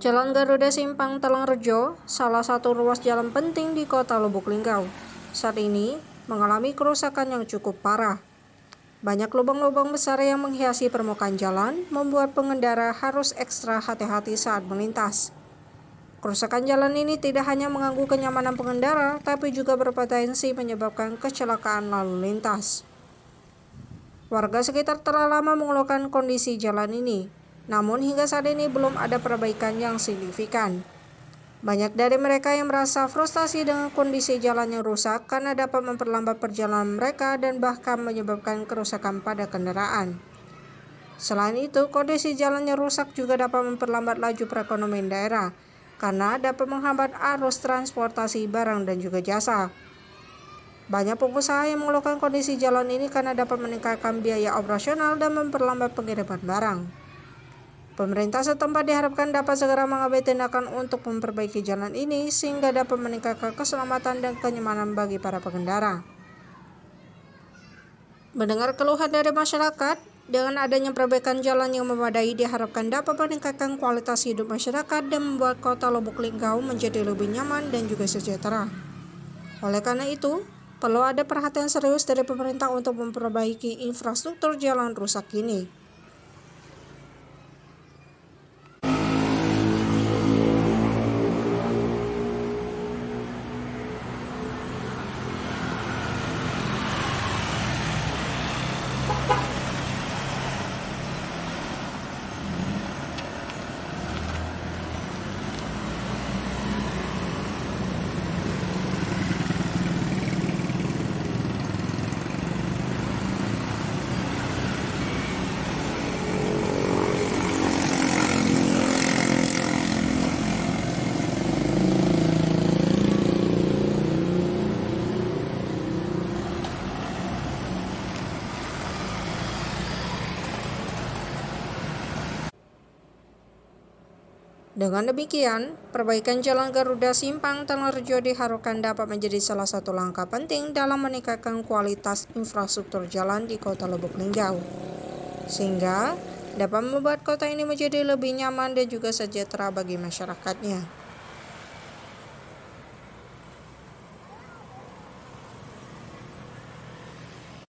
Jalan Garuda Simpang Talangrejo, salah satu ruas jalan penting di kota Lubuk Linggau, saat ini mengalami kerusakan yang cukup parah. Banyak lubang-lubang besar yang menghiasi permukaan jalan membuat pengendara harus ekstra hati-hati saat melintas. Kerusakan jalan ini tidak hanya mengganggu kenyamanan pengendara, tapi juga berpotensi menyebabkan kecelakaan lalu lintas. Warga sekitar telah lama mengeluhkan kondisi jalan ini, namun hingga saat ini belum ada perbaikan yang signifikan. Banyak dari mereka yang merasa frustasi dengan kondisi jalan yang rusak karena dapat memperlambat perjalanan mereka dan bahkan menyebabkan kerusakan pada kendaraan. Selain itu, kondisi jalan yang rusak juga dapat memperlambat laju perekonomian daerah karena dapat menghambat arus transportasi barang dan juga jasa. Banyak pengusaha yang mengeluhkan kondisi jalan ini karena dapat meningkatkan biaya operasional dan memperlambat pengiriman barang. Pemerintah setempat diharapkan dapat segera mengambil tindakan untuk memperbaiki jalan ini sehingga dapat meningkatkan keselamatan dan kenyamanan bagi para pengendara. Mendengar keluhan dari masyarakat, dengan adanya perbaikan jalan yang memadai diharapkan dapat meningkatkan kualitas hidup masyarakat dan membuat kota Lubuk Linggau menjadi lebih nyaman dan juga sejahtera. Oleh karena itu, perlu ada perhatian serius dari pemerintah untuk memperbaiki infrastruktur jalan rusak ini. Dengan demikian, perbaikan Jalan Garuda Simpang Talangrejo diharapkan dapat menjadi salah satu langkah penting dalam meningkatkan kualitas infrastruktur jalan di kota Lubuk Linggau, sehingga dapat membuat kota ini menjadi lebih nyaman dan juga sejahtera bagi masyarakatnya.